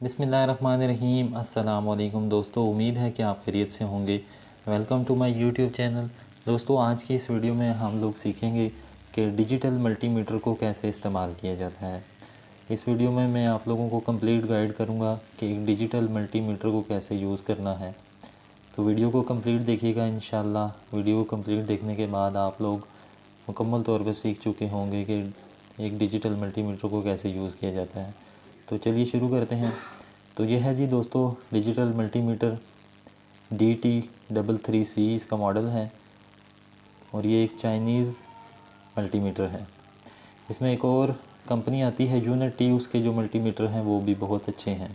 बिस्मिल्लाहिर्रहमानिर्रहीम। अस्सलाम वालेकुम दोस्तों, उम्मीद है कि आप खैरियत से होंगे। Welcome to my YouTube channel. दोस्तों, आज की इस वीडियो में हम लोग सीखेंगे कि डिजिटल मल्टीमीटर को कैसे इस्तेमाल किया जाता है। इस वीडियो में मैं आप लोगों को कंप्लीट गाइड करूंगा कि एक डिजिटल मल्टीमीटर को कैसे यूज़ करना है। तो वीडियो को कंप्लीट देखिएगा इंशाल्लाह। वीडियो को कंप्लीट देखने के बाद आप लोग मुकम्मल तौर पर सीख चुके होंगे कि एक डिजिटल मल्टीमीटर को कैसे यूज़ किया जाता है। तो चलिए शुरू करते हैं। तो यह है जी दोस्तों डिजिटल मल्टीमीटर DT33C इसका मॉडल है और ये एक चाइनीज़ मल्टीमीटर है। इसमें एक और कंपनी आती है यूनिटी, उसके जो मल्टीमीटर हैं वो भी बहुत अच्छे हैं।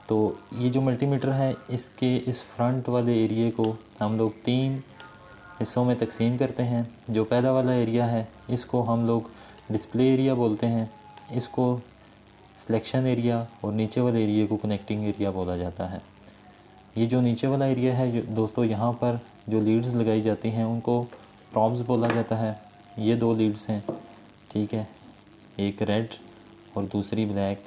तो ये जो मल्टीमीटर है इसके इस फ्रंट वाले एरिए को हम लोग 3 हिस्सों में तकसीम करते हैं। जो पहला वाला एरिया है इसको हम लोग डिस्प्ले एरिया बोलते हैं, इसको सिलेक्शन एरिया, और नीचे वाले एरिया को कनेक्टिंग एरिया बोला जाता है। ये जो नीचे वाला एरिया है दोस्तों, यहाँ पर जो लीड्स लगाई जाती हैं उनको प्रॉब्स बोला जाता है। ये 2 लीड्स हैं, ठीक है, एक रेड और दूसरी ब्लैक।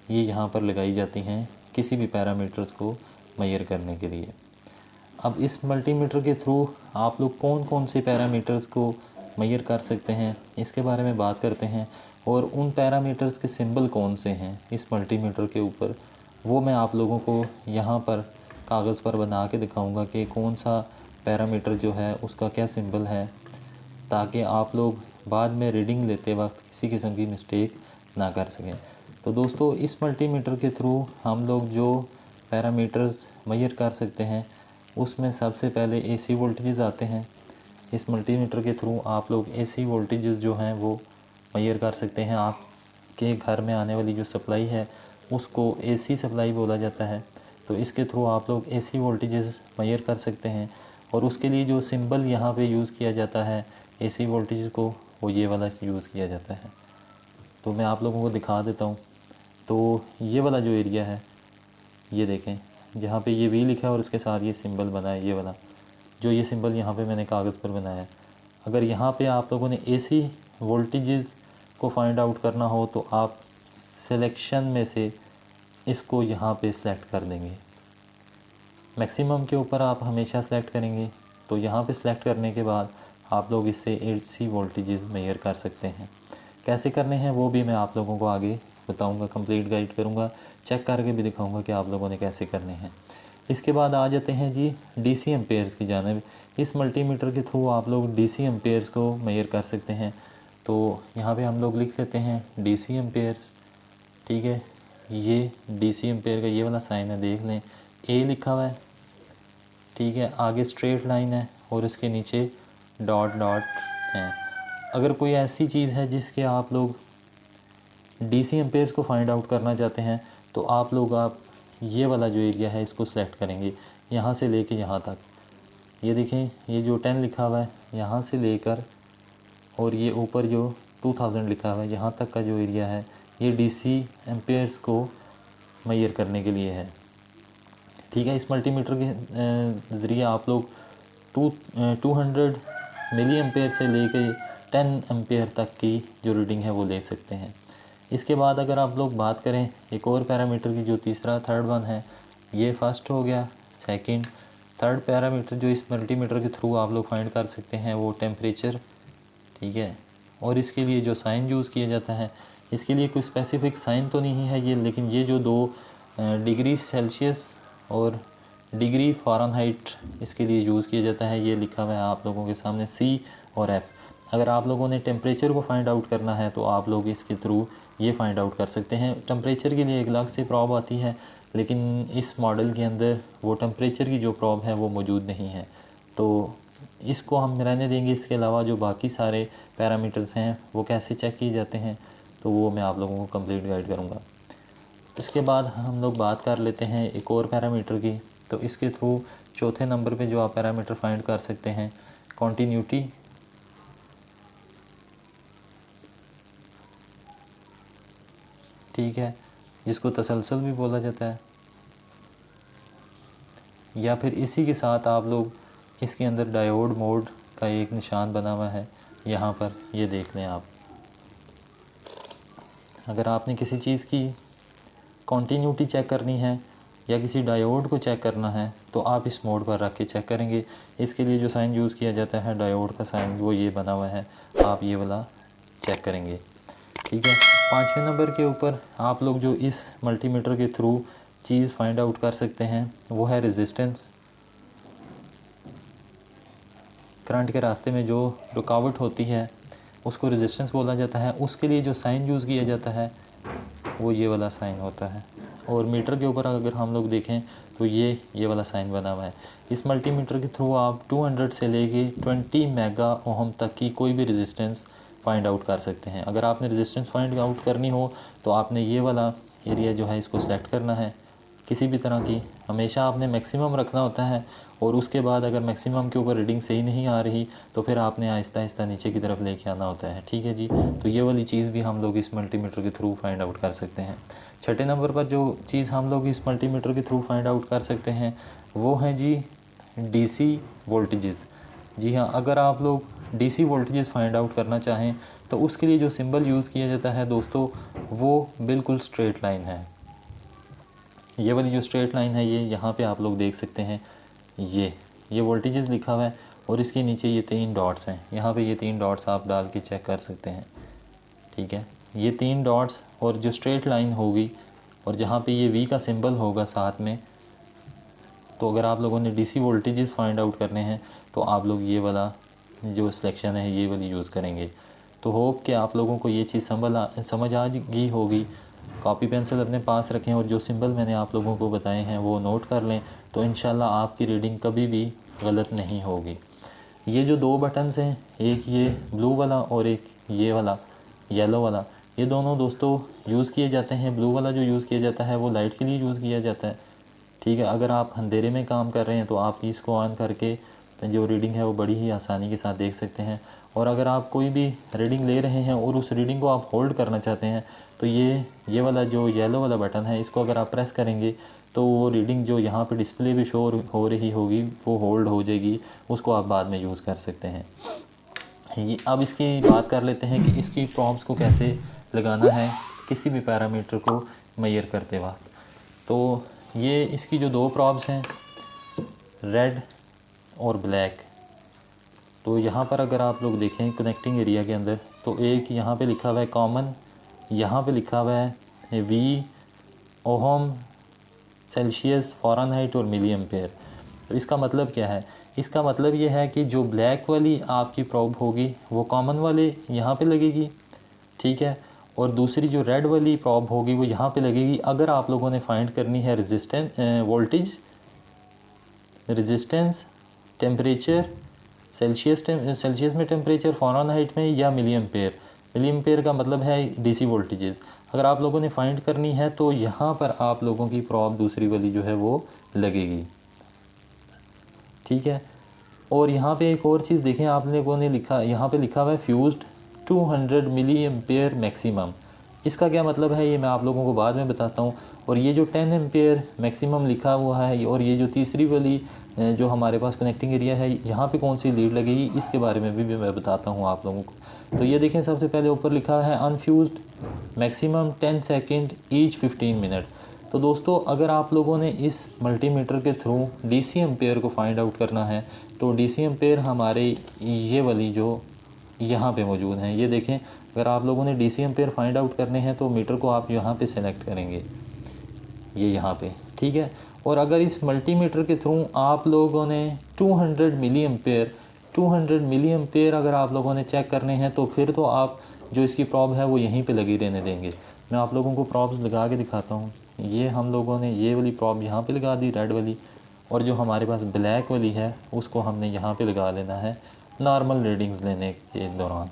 ये यहाँ पर लगाई जाती हैं किसी भी पैरामीटर्स को मेजर करने के लिए। अब इस मल्टीमीटर के थ्रू आप लोग कौन कौन से पैरामीटर्स को मेजर कर सकते हैं इसके बारे में बात करते हैं, और उन पैरामीटर्स के सिंबल कौन से हैं इस मल्टीमीटर के ऊपर वो मैं आप लोगों को यहाँ पर कागज़ पर बना के दिखाऊंगा कि कौन सा पैरामीटर जो है उसका क्या सिंबल है, ताकि आप लोग बाद में रीडिंग लेते वक्त किसी किस्म की मिस्टेक ना कर सकें। तो दोस्तों, इस मल्टीमीटर के थ्रू हम लोग जो पैरामीटर्स मेजर कर सकते हैं उसमें सबसे पहले AC वोल्टेजेस आते हैं। इस मल्टीमीटर के थ्रू आप लोग AC वोल्टेजेस जो हैं वो मेजर कर सकते हैं। आपके घर में आने वाली जो सप्लाई है उसको AC सप्लाई बोला जाता है। तो इसके थ्रू आप लोग AC वोल्टेजेस मेजर कर सकते हैं, और उसके लिए जो सिंबल यहाँ पे यूज़ किया जाता है AC वोल्टेजेस को, वो ये वाला यूज़ किया जाता है। तो मैं आप लोगों को दिखा देता हूँ। तो ये वाला जो एरिया है, ये देखें, जहाँ पे ये V लिखा है और उसके साथ ये सिंबल बना है, ये वाला जो ये सिंबल यहाँ पे मैंने कागज़ पर बनाया है। अगर यहाँ पे आप लोगों ने AC वोल्टेजेस को फाइंड आउट करना हो तो आप सिलेक्शन में से इसको यहाँ पे सिलेक्ट कर देंगे। मैक्सिमम के ऊपर आप हमेशा सेलेक्ट करेंगे। तो यहाँ पे सिलेक्ट करने के बाद आप लोग इससे AC वोल्टेजेस मेजर कर सकते हैं। कैसे करने हैं वो भी मैं आप लोगों को आगे बताऊंगा, कंप्लीट गाइड करूंगा, चेक करके भी दिखाऊंगा कि आप लोगों ने कैसे करने हैं। इसके बाद आ जाते हैं जी DC एम्पेयर्स की जानिब। इस मल्टीमीटर के थ्रू आप लोग DC एम्पेयर्स को मेजर कर सकते हैं। तो यहाँ पे हम लोग लिख लेते हैं DC एम्पेयर्स, ठीक है। ये DC एम्पेयर का ये वाला साइन है, देख लें, A लिखा हुआ है, ठीक है। आगे स्ट्रेट लाइन है और इसके नीचे डॉट डॉट हैं। अगर कोई ऐसी चीज़ है जिसके आप लोग DC एम्पेयर्स को फाइंड आउट करना चाहते हैं तो आप ये वाला जो एरिया है इसको सिलेक्ट करेंगे, यहाँ से लेके यहाँ तक। ये देखें, ये जो 10 लिखा हुआ है यहाँ से लेकर, और ये ऊपर जो 2000 लिखा हुआ है यहाँ तक का जो एरिया है, ये DC एम्पेयर्स को मेजर करने के लिए है, ठीक है। इस मल्टीमीटर के ज़रिए आप लोग 200 मिली एम्पेयर से लेके 10 एम्पेयर तक की जो रीडिंग है वो ले सकते हैं। इसके बाद अगर आप लोग बात करें एक और पैरामीटर की, जो तीसरा थर्ड वन है, ये फर्स्ट हो गया। सेकंड, थर्ड पैरामीटर जो इस मल्टीमीटर के थ्रू आप लोग फाइंड कर सकते हैं वो टेम्परेचर, ठीक है। और इसके लिए जो साइन यूज़ किया जाता है, इसके लिए कोई स्पेसिफिक साइन तो नहीं है ये, लेकिन ये जो 2 डिग्री सेल्सियस और डिग्री फ़ारेनहाइट इसके लिए यूज़ किया जाता है, ये लिखा हुआ है आप लोगों के सामने C और F। अगर आप लोगों ने टेम्परेचर को फाइंड आउट करना है तो आप लोग इसके थ्रू ये फाइंड आउट कर सकते हैं। टेम्परेचर के लिए एक अलग से प्रॉब आती है, लेकिन इस मॉडल के अंदर वो टेम्परेचर की जो प्रॉब है वो मौजूद नहीं है, तो इसको हम रहने देंगे। इसके अलावा जो बाकी सारे पैरामीटर्स हैं वो कैसे चेक किए जाते हैं तो वो मैं आप लोगों को कंप्लीट गाइड करूँगा। इसके बाद हम लोग बात कर लेते हैं एक और पैरामीटर की। तो इसके थ्रू चौथे नंबर पे जो आप पैरामीटर फाइंड कर सकते हैं, कॉन्टीन्यूटी, ठीक है, जिसको तसलसल भी बोला जाता है। या फिर इसी के साथ आप लोग इसके अंदर डायोड मोड का एक निशान बना हुआ है यहाँ पर, ये देख लें आप। अगर आपने किसी चीज़ की कॉन्टीन्यूटी चेक करनी है या किसी डायोड को चेक करना है तो आप इस मोड पर रख के चेक करेंगे। इसके लिए जो साइन यूज़ किया जाता है डायोड का साइन, वो ये बना हुआ है, आप ये वाला चेक करेंगे। ठीक है। 5वें नंबर के ऊपर आप लोग जो इस मल्टीमीटर के थ्रू चीज़ फाइंड आउट कर सकते हैं वो है रेजिस्टेंस। करंट के रास्ते में जो रुकावट होती है उसको रेजिस्टेंस बोला जाता है। उसके लिए जो साइन यूज़ किया जाता है वो ये वाला साइन होता है। और मीटर के ऊपर अगर हम लोग देखें तो ये वाला साइन बना हुआ है। इस मल्टीमीटर के थ्रू आप 200 से लेके 20 मेगा ओहम तक की कोई भी रेजिस्टेंस फाइंड आउट कर सकते हैं। अगर आपने रेजिस्टेंस फाइंड आउट करनी हो तो आपने ये वाला एरिया जो है इसको सेलेक्ट करना है। किसी भी तरह की हमेशा आपने मैक्सिमम रखना होता है और उसके बाद अगर मैक्सिमम के ऊपर रीडिंग सही नहीं आ रही तो फिर आपने आहिस्ता आहिस्ता नीचे की तरफ लेके आना होता है। ठीक है जी। तो ये वाली चीज़ भी हम लोग इस मल्टीमीटर के थ्रू फाइंड आउट कर सकते हैं। 6ठे नंबर पर जो चीज़ हम लोग इस मल्टीमीटर के थ्रू फाइंड आउट कर सकते हैं वो है जी DC वोल्टेजेस। जी हाँ, अगर आप लोग DC वोल्टेजेस फाइंड आउट करना चाहें तो उसके लिए जो सिंबल यूज़ किया जाता है दोस्तों वो बिल्कुल स्ट्रेट लाइन है। ये वाली जो स्ट्रेट लाइन है ये यहाँ पे आप लोग देख सकते हैं, ये वोल्टेजेस लिखा हुआ है और इसके नीचे ये 3 डॉट्स हैं। यहाँ पे ये 3 डॉट्स आप डाल के चेक कर सकते हैं। ठीक है। ये 3 डॉट्स और जो स्ट्रेट लाइन होगी और जहाँ पे ये V का सिंबल होगा साथ में, तो अगर आप लोगों ने DC वोल्टेजेस फाइंड आउट करने हैं तो आप लोग ये वाला जो सिलेक्शन है ये वाली यूज़ करेंगे। तो होप कि आप लोगों को ये चीज़ समझ आ गई होगी। कॉपी पेंसिल अपने पास रखें और जो सिंबल मैंने आप लोगों को बताए हैं वो नोट कर लें, तो इंशाल्लाह आपकी रीडिंग कभी भी गलत नहीं होगी। ये जो 2 बटन्स हैं, एक ये ब्लू वाला और एक ये वाला येलो वाला, ये दोनों दोस्तों यूज़ किए जाते हैं। ब्लू वाला जो यूज़ किया जाता है वो लाइट के लिए यूज़ किया जाता है। ठीक है। अगर आप अंधेरे में काम कर रहे हैं तो आप इसको ऑन करके जो रीडिंग है वो बड़ी ही आसानी के साथ देख सकते हैं। और अगर आप कोई भी रीडिंग ले रहे हैं और उस रीडिंग को आप होल्ड करना चाहते हैं तो ये वाला जो येलो वाला बटन है इसको अगर आप प्रेस करेंगे तो वो रीडिंग जो यहाँ पे डिस्प्ले पे शो हो रही होगी वो होल्ड हो जाएगी, उसको आप बाद में यूज़ कर सकते हैं। ये अब इसकी बात कर लेते हैं कि इसकी प्रॉब्स को कैसे लगाना है किसी भी पैरामीटर को मेजर करते वक्त। तो ये इसकी जो 2 प्रॉब्स हैं, रेड और ब्लैक, तो यहाँ पर अगर आप लोग देखें कनेक्टिंग एरिया के अंदर तो एक यहाँ पे लिखा हुआ है कॉमन, यहाँ पे लिखा हुआ है V, ओहम, सेल्सियस, फ़ारेनहाइट और मिली एम्पेयर। तो इसका मतलब क्या है? इसका मतलब ये है कि जो ब्लैक वाली आपकी प्रॉब होगी वो कॉमन वाले यहाँ पे लगेगी। ठीक है। और दूसरी जो रेड वाली प्रॉब होगी वो यहाँ पे लगेगी। अगर आप लोगों ने फाइंड करनी है वोल्टेज, रेजिस्टेंस, टेम्परेचर, सेल्सियस में टेम्परेचर, फ़ारेनहाइट में, या मिली एम्पेयर। मिली एम्पेयर का मतलब है DC वोल्टेजेस। अगर आप लोगों ने फाइंड करनी है तो यहाँ पर आप लोगों की प्रॉब दूसरी वाली जो है वो लगेगी। ठीक है। और यहाँ पे एक और चीज़ देखें, आप लोगों ने लिखा, यहाँ पे लिखा हुआ है फ्यूज्ड 200 मिली एम्पेयर मैक्सिमम। इसका क्या मतलब है ये मैं आप लोगों को बाद में बताता हूँ। और ये जो 10 एम्पेयर मैक्सिमम लिखा हुआ है और ये जो तीसरी वाली जो हमारे पास कनेक्टिंग एरिया है यहाँ पे कौन सी लीड लगेगी इसके बारे में भी मैं बताता हूँ आप लोगों को। तो ये देखें, सबसे पहले ऊपर लिखा है unfused maximum 10 second each 15 minute. तो दोस्तों अगर आप लोगों ने इस मल्टीमीटर के थ्रू DC एम्पेयर को फाइंड आउट करना है तो DC एम्पेयर हमारे ये वाली जो यहाँ पे मौजूद हैं, ये देखें। अगर आप लोगों ने DC एम्पेयर फाइंड आउट करने हैं तो मीटर को आप यहाँ पे सेलेक्ट करेंगे, ये यहाँ पे। ठीक है। और अगर इस मल्टीमीटर के थ्रू आप लोगों ने 200 मिली एम्पेयर अगर आप लोगों ने चेक करने हैं तो फिर तो आप जो इसकी प्रॉब है वो यहीं पे लगी रहने देंगे। मैं आप लोगों को प्रॉब्स लगा के दिखाता हूँ। ये हम लोगों ने ये वाली प्रॉब यहाँ पे लगा दी, रेड वाली, और जो हमारे पास ब्लैक वाली है उसको हमने यहाँ पे लगा लेना है नॉर्मल रीडिंग्स लेने के दौरान।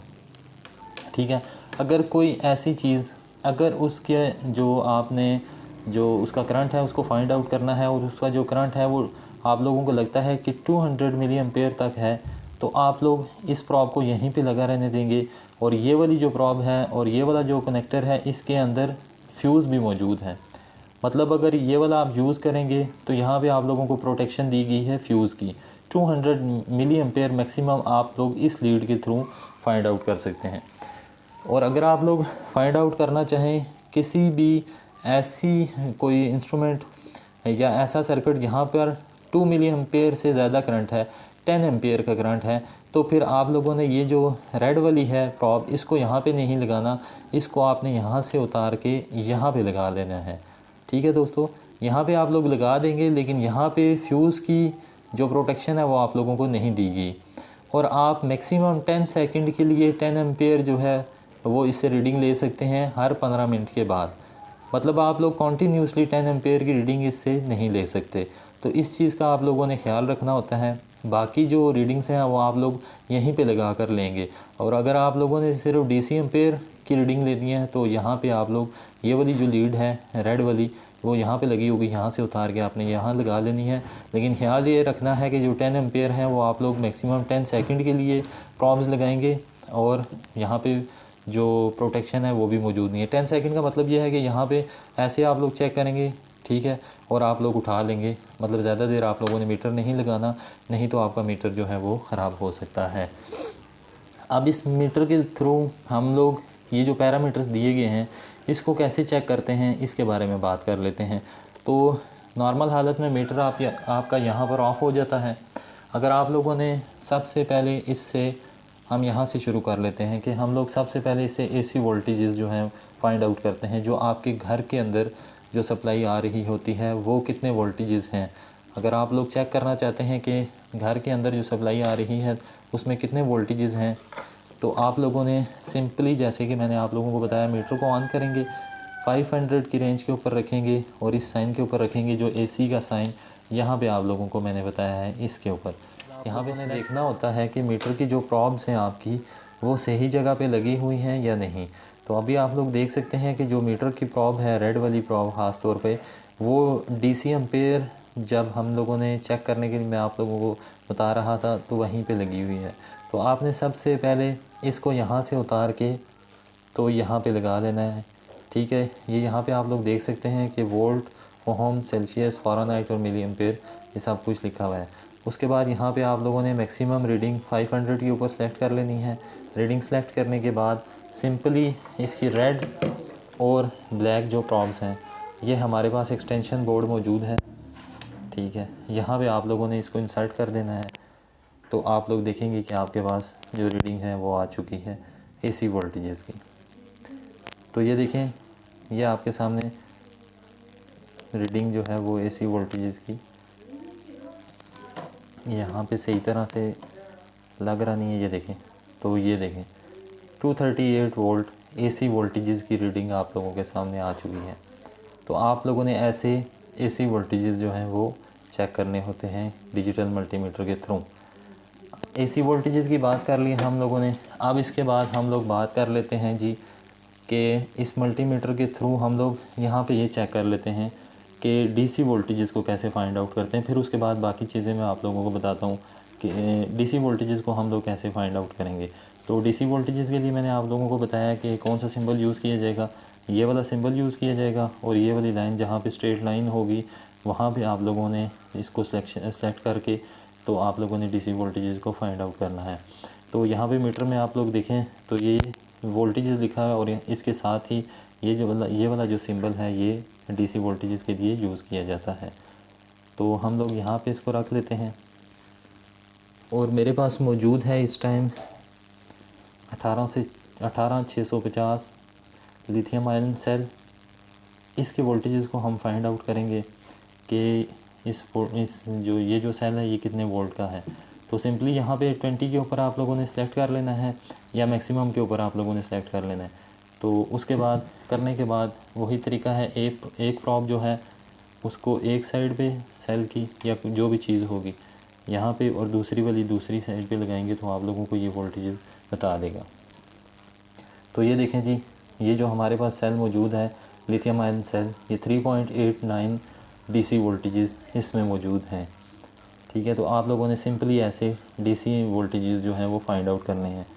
ठीक है। अगर कोई ऐसी चीज़, अगर उसके जो आपने जो उसका करंट है उसको फाइंड आउट करना है और उसका जो करंट है वो आप लोगों को लगता है कि 200 मिली एम्पेयर तक है, तो आप लोग इस प्रॉब को यहीं पे लगा रहने देंगे। और ये वाली जो प्रॉब है और ये वाला जो कनेक्टर है इसके अंदर फ्यूज़ भी मौजूद है। मतलब अगर ये वाला आप यूज़ करेंगे तो यहाँ पे आप लोगों को प्रोटेक्शन दी गई है फ्यूज़ की। 200 मिली एम्पेयर मैक्सिमम आप लोग इस लीड के थ्रू फाइंड आउट कर सकते हैं। और अगर आप लोग फाइंड आउट करना चाहें किसी भी ऐसी कोई इंस्ट्रूमेंट या ऐसा सर्किट जहाँ पर 2 मिली एम्पेयर से ज़्यादा करंट है, 10 एम्पेयर का करंट है, तो फिर आप लोगों ने ये जो रेड वाली है प्रॉब, इसको यहाँ पे नहीं लगाना, इसको आपने यहाँ से उतार के यहाँ पे लगा देना है। ठीक है दोस्तों, यहाँ पे आप लोग लगा देंगे, लेकिन यहाँ पे फ्यूज़ की जो प्रोटेक्शन है वो आप लोगों को नहीं दी गई। और आप मैक्सिमम 10 सेकंड के लिए 10 एम्पेयर जो है वो इससे रीडिंग ले सकते हैं हर 15 मिनट के बाद। मतलब आप लोग कॉन्टीन्यूसली 10 एम्पेयर की रीडिंग इससे नहीं ले सकते। तो इस चीज़ का आप लोगों ने ख्याल रखना होता है। बाकी जो रीडिंग्स हैं वो आप लोग यहीं पे लगा कर लेंगे। और अगर आप लोगों ने सिर्फ DC एम्पेयर की रीडिंग लेनी है तो यहाँ पे आप लोग ये वाली जो लीड है रेड वाली वो यहाँ पे लगी होगी, यहाँ से उतार के आपने यहाँ लगा लेनी है। लेकिन ख्याल ये रखना है कि जो 10 एम्पेयर हैं वो आप लोग मैक्सिमम 10 सेकंड के लिए प्रॉब्स लगाएंगे और यहाँ पे जो प्रोटेक्शन है वो भी मौजूद नहीं है। 10 सेकंड का मतलब ये है कि यहाँ पे ऐसे आप लोग चेक करेंगे, ठीक है, और आप लोग उठा लेंगे। मतलब ज़्यादा देर आप लोगों ने मीटर नहीं लगाना, नहीं तो आपका मीटर जो है वो ख़राब हो सकता है। अब इस मीटर के थ्रू हम लोग ये जो पैरामीटर्स दिए गए हैं इसको कैसे चेक करते हैं इसके बारे में बात कर लेते हैं। तो नॉर्मल हालत में मीटर आपका यहाँ पर ऑफ़ हो जाता है। अगर आप लोगों ने सबसे पहले इससे हम यहाँ से शुरू कर लेते हैं कि हम लोग सबसे पहले इससे AC वोल्टेजेस जो हैं फाइंड आउट करते हैं। जो आपके घर के अंदर जो सप्लाई आ रही होती है वो कितने वोल्टेजेस हैं। अगर आप लोग चेक करना चाहते हैं कि घर के अंदर जो सप्लाई आ रही है उसमें कितने वोल्टेजेस हैं, तो आप लोगों ने सिंपली, जैसे कि मैंने आप लोगों को बताया, मीटर को ऑन करेंगे, 500 की रेंज के ऊपर रखेंगे और इस साइन के ऊपर रखेंगे जो AC का साइन यहाँ पे आप लोगों को मैंने बताया है, इसके ऊपर। यहाँ पे देखना होता है कि मीटर की जो प्रॉब्स हैं आपकी वो सही जगह पे लगी हुई हैं या नहीं। तो अभी आप लोग देख सकते हैं कि जो मीटर की प्रॉब है, रेड वाली प्रॉब ख़ास तौर पे, वो DC एम्पेयर जब हम लोगों ने चेक करने के लिए मैं आप लोगों को बता रहा था तो वहीं पे लगी हुई है। तो आपने सबसे पहले इसको यहाँ से उतार के तो यहाँ पे लगा लेना है। ठीक है, ये यहाँ पे आप लोग देख सकते हैं कि वोल्ट, ओम, सेल्सियस, फ़ारेनहाइट और मिली एम्पेयर ये सब कुछ लिखा हुआ है। उसके बाद यहाँ पे आप लोगों ने मैक्सिमम रीडिंग 500 के ऊपर सेलेक्ट कर लेनी है। रीडिंग सेलेक्ट करने के बाद सिंपली इसकी रेड और ब्लैक जो प्रॉब्स हैं, ये हमारे पास एक्सटेंशन बोर्ड मौजूद है। ठीक है, यहाँ पे आप लोगों ने इसको इंसर्ट कर देना है। तो आप लोग देखेंगे कि आपके पास जो रीडिंग है वो आ चुकी है AC वोल्टेजेस की। तो ये देखें, ये आपके सामने रीडिंग जो है वो AC वोल्टेजेस की यहाँ पे सही तरह से लग रहा नहीं है, ये देखें। तो ये देखें 238 वोल्ट AC वोल्टेजेस की रीडिंग आप लोगों के सामने आ चुकी है। तो आप लोगों ने ऐसे AC वोल्टेजेस जो हैं वो चेक करने होते हैं डिजिटल मल्टीमीटर के थ्रू। AC वोल्टेजेस की बात कर ली हम लोगों ने। अब इसके बाद हम लोग बात कर लेते हैं जी कि इस मल्टीमीटर के थ्रू हम लोग यहाँ पे ये चेक कर लेते हैं कि DC वोल्टेजेस को कैसे फाइंड आउट करते हैं। फिर उसके बाद बाकी चीज़ें मैं आप लोगों को बताता हूँ कि DC वोल्टेजेस को हम लोग कैसे फाइंड आउट करेंगे। तो DC वोल्टेजेस के लिए मैंने आप लोगों को बताया कि कौन सा सिंबल यूज़ किया जाएगा। ये वाला सिंबल यूज़ किया जाएगा और ये वाली लाइन जहाँ पे स्ट्रेट लाइन होगी वहाँ पे आप लोगों ने इसको सेलेक्ट करके तो आप लोगों ने DC वोल्टेजेस को फाइंड आउट करना है। तो यहाँ पे मीटर में आप लोग देखें तो ये वोल्टेजेस लिखा है और इसके साथ ही ये वाला जो सिंबल है ये DC वोल्टेजेस के लिए यूज़ किया जाता है। तो हम लोग यहाँ पे इसको रख लेते हैं और मेरे पास मौजूद है इस टाइम 18650 लिथियम आयन सेल। इसके वोल्टेजेस को हम फाइंड आउट करेंगे कि इस जो सेल है ये कितने वोल्ट का है। तो सिंपली यहाँ पे 20 के ऊपर आप लोगों ने सेलेक्ट कर लेना है या मैक्सिमम के ऊपर आप लोगों ने सेलेक्ट कर लेना है। तो उसके बाद करने के बाद वही तरीका है, एक प्रॉब जो है उसको एक साइड पे सेल की या जो भी चीज़ होगी यहाँ पे और दूसरी वाली दूसरी साइड पे लगाएंगे तो आप लोगों को ये वोल्टेजेस बता देगा। तो ये देखें जी, ये जो हमारे पास सेल मौजूद है लिथियम आयन सेल, ये 3.89 DC वोल्टेजेस इसमें मौजूद हैं। ठीक है, तो आप लोगों ने सिंपली ऐसे DC वोल्टेजेस जो हैं वो फाइंड आउट करने हैं।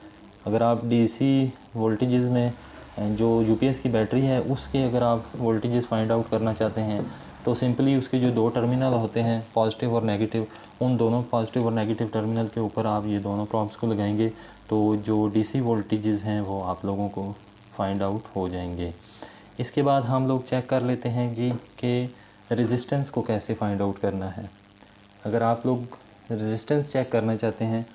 अगर आप DC वोल्टेजेस में जो UPS की बैटरी है उसके अगर आप वोल्टेजेस फाइंड आउट करना चाहते हैं तो सिंपली उसके जो दो टर्मिनल होते हैं पॉजिटिव और नेगेटिव, उन दोनों पॉजिटिव और नेगेटिव टर्मिनल के ऊपर आप ये दोनों प्रॉब्स को लगाएंगे तो जो DC वोल्टेजेस हैं वो आप लोगों को फाइंड आउट हो जाएंगे। इसके बाद हम लोग चेक कर लेते हैं जी कि रेजिस्टेंस को कैसे फाइंड आउट करना है। अगर आप लोग रेजिस्टेंस चेक करना चाहते हैं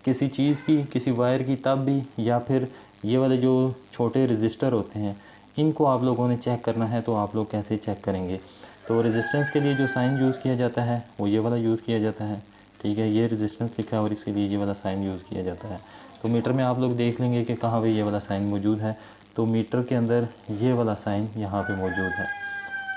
किसी चीज़ की, किसी वायर की, तब भी, या फिर ये वाले जो छोटे रेजिस्टर होते हैं इनको आप लोगों ने चेक करना है, तो आप लोग कैसे चेक करेंगे। तो रेजिस्टेंस के लिए जो साइन यूज़ किया जाता है वो ये वाला यूज़ किया जाता है, ठीक है। ये रेजिस्टेंस लिखा है और इसके लिए ये वाला साइन यूज़ किया जाता है। तो मीटर में आप लोग देख लेंगे कि कहाँ पे ये वाला साइन मौजूद है। तो मीटर के अंदर ये वाला साइन यहाँ पे मौजूद है,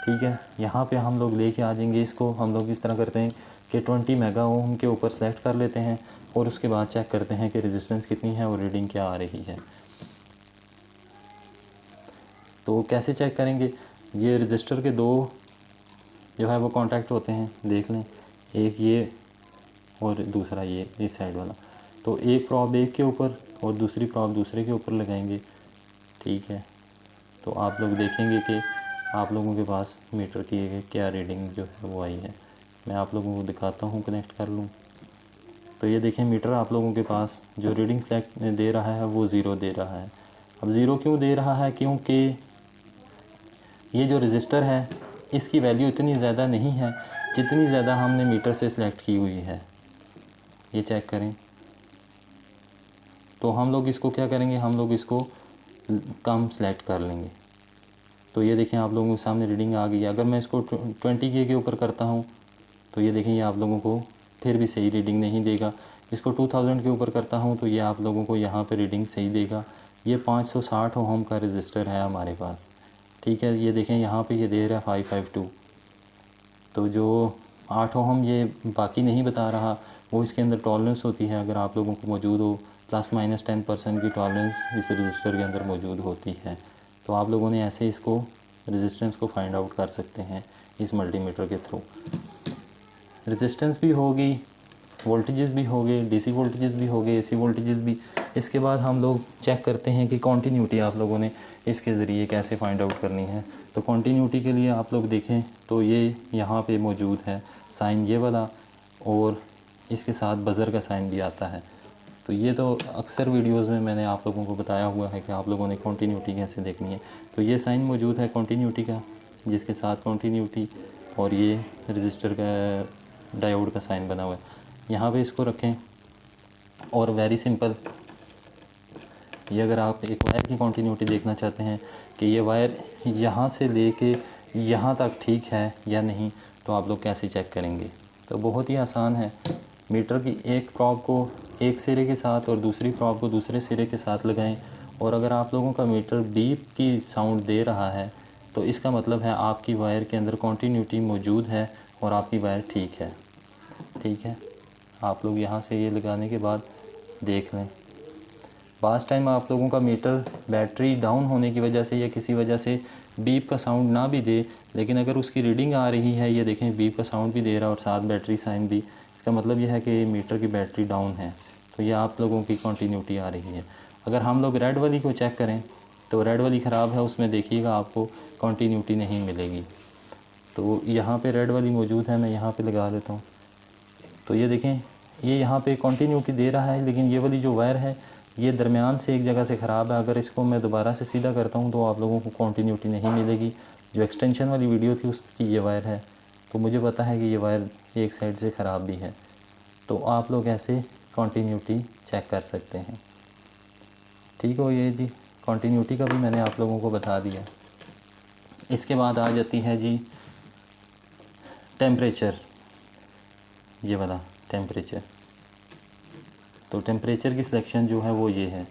ठीक है। यहाँ पे हम लोग लेके आ जाएंगे इसको। हम लोग इस तरह करते हैं कि 20 मेगा ओम के ऊपर सेलेक्ट कर लेते हैं और उसके बाद चेक करते हैं कि रेजिस्टेंस कितनी है और रीडिंग क्या आ रही है। तो कैसे चेक करेंगे, ये रजिस्टर के दो जो है वो कांटेक्ट होते हैं, देख लें, एक ये और दूसरा ये इस साइड वाला। तो एक प्रॉब एक के ऊपर और दूसरी प्रॉब दूसरे के ऊपर लगाएंगे, ठीक है। तो आप लोग देखेंगे कि आप लोगों के पास मीटर की क्या रीडिंग जो है वो आई है। मैं आप लोगों को दिखाता हूँ, कनेक्ट कर लूँ। तो ये देखें मीटर आप लोगों के पास जो रीडिंग सेलेक्ट दे रहा है वो ज़ीरो दे रहा है। अब ज़ीरो क्यों दे रहा है, क्योंकि ये जो रजिस्टर है इसकी वैल्यू इतनी ज़्यादा नहीं है जितनी ज़्यादा हमने मीटर से सिलेक्ट की हुई है। ये चेक करें। तो हम लोग इसको क्या करेंगे, हम लोग इसको कम सेलेक्ट कर लेंगे। तो ये देखें आप लोगों के सामने रीडिंग आ गई है। अगर मैं इसको 20 के ऊपर करता हूँ तो ये देखें ये आप लोगों को फिर भी सही रीडिंग नहीं देगा। इसको 2000 के ऊपर करता हूँ तो ये आप लोगों को यहाँ पे रीडिंग सही देगा। ये 560 ओम का रजिस्टर है हमारे पास, ठीक है। ये देखें यहाँ पे ये दे रहा है 552। तो जो 8 ओम ये बाकी नहीं बता रहा, वो इसके अंदर टॉलरेंस होती है। अगर आप लोगों को मौजूद हो ±10% की टॉलरेंस इस रजिस्टर के अंदर मौजूद होती है। तो आप लोगों ने ऐसे इसको रेजिस्टेंस को फाइंड आउट कर सकते हैं इस मल्टीमीटर के थ्रू। रेजिस्टेंस भी होगी, वोल्टेजेस भी हो गए, डीसी वोल्टेजेस भी हो गए, एसी वोल्टेजेस भी। इसके बाद हम लोग चेक करते हैं कि कॉन्टीन्यूटी आप लोगों ने इसके ज़रिए कैसे फाइंड आउट करनी है। तो कॉन्टीन्यूटी के लिए आप लोग देखें तो ये यहाँ पे मौजूद है साइन ये वाला, और इसके साथ बज़र का साइन भी आता है। तो ये तो अक्सर वीडियोज़ में मैंने आप लोगों को बताया हुआ है कि आप लोगों ने कॉन्टीन्यूटी कैसे देखनी है। तो ये साइन मौजूद है कॉन्टीन्यूटी का, जिसके साथ कॉन्टीन्यूटी, और ये रजिस्टर का डायोड का साइन बना हुआ है। यहाँ पे इसको रखें और वेरी सिंपल, ये अगर आप एक वायर की कॉन्टीन्यूटी देखना चाहते हैं कि ये वायर यहाँ से लेके यहाँ तक ठीक है या नहीं, तो आप लोग कैसे चेक करेंगे। तो बहुत ही आसान है। मीटर की एक प्रॉब को एक सिरे के साथ और दूसरी प्रॉब को दूसरे सिरे के साथ लगाएं, और अगर आप लोगों का मीटर बीप की साउंड दे रहा है तो इसका मतलब है आपकी वायर के अंदर कॉन्टीन्यूटी मौजूद है और आपकी वायर ठीक है, ठीक है। आप लोग यहाँ से ये लगाने के बाद देख लें। पास टाइम आप लोगों का मीटर बैटरी डाउन होने की वजह से या किसी वजह से बीप का साउंड ना भी दे, लेकिन अगर उसकी रीडिंग आ रही है, ये देखें बीप का साउंड भी दे रहा है और साथ बैटरी साइन भी, इसका मतलब यह है कि मीटर की बैटरी डाउन है। तो ये आप लोगों की कॉन्टीन्यूटी आ रही है। अगर हम लोग रेड वाली को चेक करें तो रेड वाली ख़राब है, उसमें देखिएगा आपको कॉन्टीन्यूटी नहीं मिलेगी। तो यहाँ पे रेड वाली मौजूद है, मैं यहाँ पे लगा देता हूँ। तो ये देखें ये यहाँ पे कॉन्टीन्यूटी दे रहा है, लेकिन ये वाली जो वायर है ये दरमियान से एक जगह से ख़राब है। अगर इसको मैं दोबारा से सीधा करता हूँ तो आप लोगों को कॉन्टीन्यूटी नहीं मिलेगी। जो एक्सटेंशन वाली वीडियो थी उसकी ये वायर है, तो मुझे पता है कि ये वायर एक साइड से ख़राब भी है। तो आप लोग ऐसे कॉन्टीन्यूटी चेक कर सकते हैं, ठीक हो। ये जी कॉन्टीन्यूटी का भी मैंने आप लोगों को बता दिया। इसके बाद आ जाती है जी टेम्परेचर, ये वाला टेम्परेचर। तो टेम्परेचर की सिलेक्शन जो है वो ये है।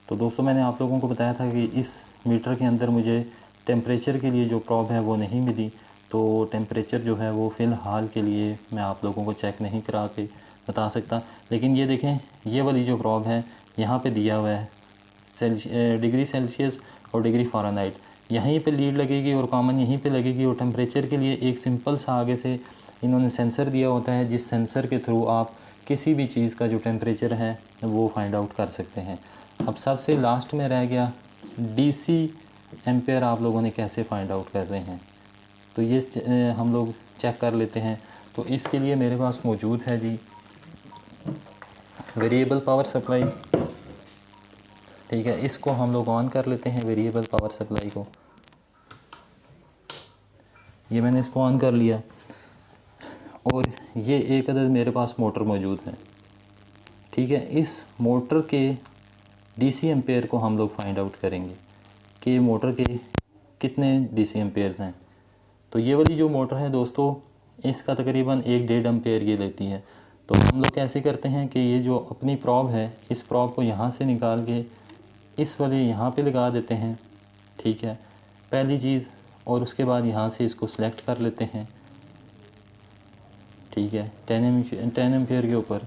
तो दोस्तों मैंने आप लोगों को बताया था कि इस मीटर के अंदर मुझे टेम्परेचर के लिए जो प्रॉब है वो नहीं मिली। तो टेम्परेचर जो है वो फ़िलहाल के लिए मैं आप लोगों को चेक नहीं करा के बता सकता। लेकिन ये देखें ये वाली जो प्रॉब है यहाँ पे दिया हुआ है डिग्री सेल्सियस और डिग्री फ़ारेनहाइट, यहीं पे लीड लगेगी और कॉमन यहीं पे लगेगी। और टेम्परेचर के लिए एक सिंपल सा आगे से इन्होंने सेंसर दिया होता है, जिस सेंसर के थ्रू आप किसी भी चीज़ का जो टेम्परेचर है वो फाइंड आउट कर सकते हैं। अब सबसे लास्ट में रह गया डीसी एम्पेयर आप लोगों ने कैसे फाइंड आउट कर रहे हैं। तो ये हम लोग चेक कर लेते हैं। तो इसके लिए मेरे पास मौजूद है जी वेरिएबल पावर सप्लाई, ठीक है। इसको हम लोग ऑन कर लेते हैं वेरिएबल पावर सप्लाई को। ये मैंने इसको ऑन कर लिया और ये एक अदद मेरे पास मोटर मौजूद है। ठीक है, इस मोटर के डीसी एम्पेयर को हम लोग फाइंड आउट करेंगे कि मोटर के कितने डीसी एम्पेयर्स हैं। तो ये वाली जो मोटर है दोस्तों, इसका तकरीबन 1-1.5 एम्पेयर ये लेती है। तो हम लोग कैसे करते हैं कि ये जो अपनी प्रॉब है, इस प्रॉब को यहाँ से निकाल के इस वाले यहाँ पे लगा देते हैं। ठीक है, पहली चीज़। और उसके बाद यहाँ से इसको सिलेक्ट कर लेते हैं। ठीक है, 10 एम्पेयर के ऊपर।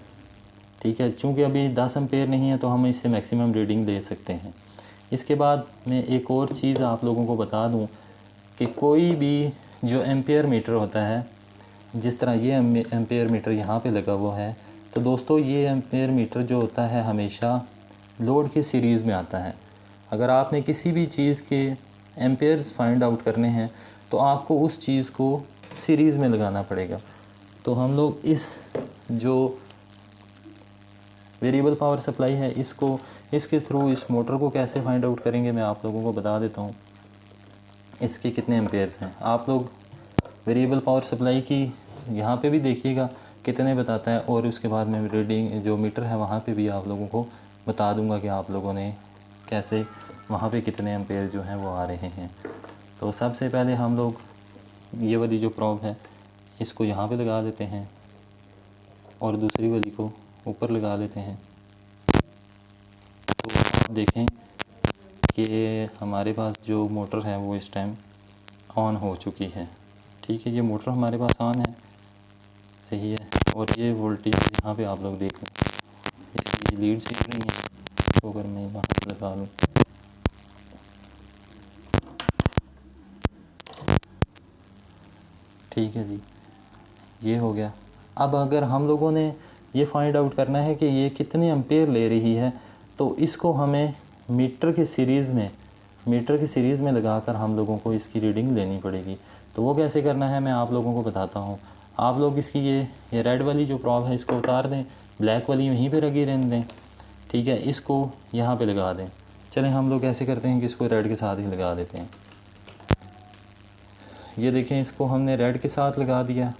ठीक है, चूँकि अभी 10 एम्पेयर नहीं है तो हम इससे मैक्सिमम रीडिंग ले सकते हैं। इसके बाद मैं एक और चीज़ आप लोगों को बता दूं कि कोई भी जो एम्पेयर मीटर होता है, जिस तरह ये एम्पेयर मीटर यहाँ पे लगा हुआ है, तो दोस्तों ये एम्पेयर मीटर जो होता है हमेशा लोड के सीरीज़ में आता है। अगर आपने किसी भी चीज़ के एम्पेयर्स फाइंड आउट करने हैं तो आपको उस चीज़ को सीरीज़ में लगाना पड़ेगा। तो हम लोग इस जो वेरिएबल पावर सप्लाई है इसके थ्रू इस मोटर को कैसे फाइंड आउट करेंगे मैं आप लोगों को बता देता हूँ। इसके कितने एम्पेयर्स हैं आप लोग वेरिएबल पावर सप्लाई की यहाँ पे भी देखिएगा कितने बताता है, और उसके बाद मैं रीडिंग जो मीटर है वहाँ पे भी आप लोगों को बता दूँगा कि आप लोगों ने कैसे वहाँ पे कितने एम्पेयर जो हैं वो आ रहे हैं। तो सबसे पहले हम लोग ये वाली जो प्रॉब है इसको यहाँ पे लगा देते हैं और दूसरी वाली को ऊपर लगा लेते हैं। तो आप देखें कि हमारे पास जो मोटर है वो इस टाइम ऑन हो चुकी है। ठीक है, ये मोटर हमारे पास ऑन है, सही है। और ये वोल्टेज यहाँ पे आप लोग देख लें, इसकी लीड से नहीं है। तो अगर मैं यहाँ से लगा लूँ, ठीक है जी, ये हो गया। अब अगर हम लोगों ने ये फाइंड आउट करना है कि ये कितने एम्पेयर ले रही है, तो इसको हमें मीटर की सीरीज़ में लगाकर हम लोगों को इसकी रीडिंग लेनी पड़ेगी। तो वो कैसे करना है मैं आप लोगों को बताता हूँ। आप लोग इसकी ये रेड वाली जो प्रॉब है इसको उतार दें, ब्लैक वाली यहीं पे लगी रहने दें। ठीक है, इसको यहाँ पे लगा दें। चलें हम लोग ऐसे करते हैं कि इसको रेड के साथ ही लगा देते हैं। ये देखें, इसको हमने रेड के साथ लगा दिया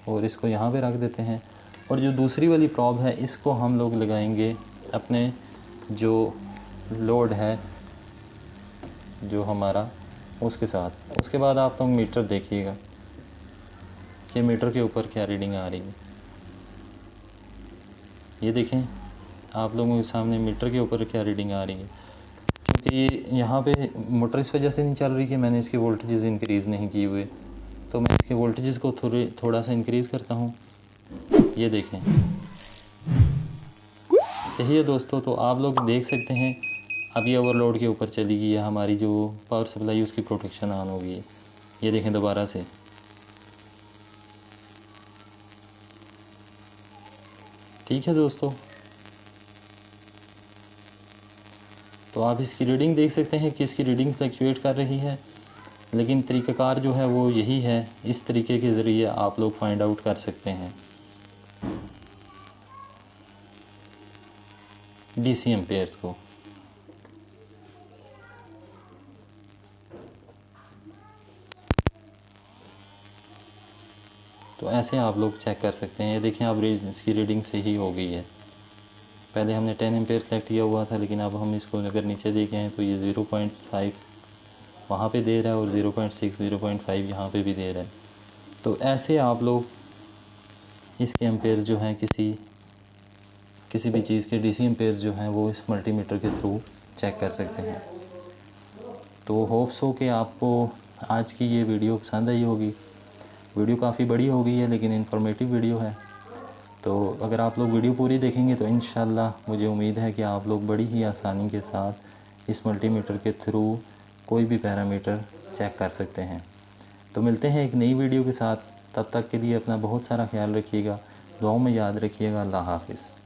और इसको यहाँ पे रख देते हैं। और जो दूसरी वाली प्रॉब है इसको हम लोग लगाएंगे अपने जो लोड है जो हमारा उसके साथ। उसके बाद आप लोग मीटर देखिएगा कि मीटर के ऊपर क्या रीडिंग आ रही है। ये देखें आप लोगों के सामने मीटर के ऊपर क्या रीडिंग आ रही है। क्योंकि यहाँ पे मोटर इस वजह से नहीं चल रही कि मैंने इसके वोल्टेजेस इंक्रीज़ नहीं किए हुए, तो मैं इसके वोल्टेजेस को थोड़ा सा इंक्रीज़ करता हूँ। ये देखें, सही है दोस्तों। तो आप लोग देख सकते हैं अब ये ओवरलोड के ऊपर चली गई है, हमारी जो पावर सप्लाई उसकी प्रोटेक्शन ऑन हो गई है। ये देखें दोबारा से, ठीक है दोस्तों। तो आप इसकी रीडिंग देख सकते हैं कि इसकी रीडिंग फ्लक्चुएट कर रही है, लेकिन तरीक़ाकार जो है वो यही है। इस तरीके के ज़रिए आप लोग फाइंड आउट कर सकते हैं डीसी एम्पेयर्स को। तो ऐसे आप लोग चेक कर सकते हैं। ये देखें अब इसकी रीडिंग सही हो गई है। पहले हमने 10 एम्पेयर सेलेक्ट किया हुआ था, लेकिन अब हम इसको अगर नीचे देखें तो ये 0.5 वहाँ पे दे रहा है और 0.6 0.5 यहाँ पे भी दे रहा है। तो ऐसे आप लोग इसके एम्पेयर जो हैं किसी भी चीज़ के डीसी एम्पेयर जो हैं वो इस मल्टीमीटर के थ्रू चेक कर सकते हैं। तो होप्स हो कि आपको आज की ये वीडियो पसंद आई होगी। वीडियो काफ़ी बड़ी हो गई है लेकिन इन्फॉर्मेटिव वीडियो है। तो अगर आप लोग वीडियो पूरी देखेंगे तो इंशाल्लाह मुझे उम्मीद है कि आप लोग बड़ी ही आसानी के साथ इस मल्टीमीटर के थ्रू कोई भी पैरामीटर चेक कर सकते हैं। तो मिलते हैं एक नई वीडियो के साथ, तब तक के लिए अपना बहुत सारा ख्याल रखिएगा, दुआओं में याद रखिएगा। अल्लाह हाफ़िज़।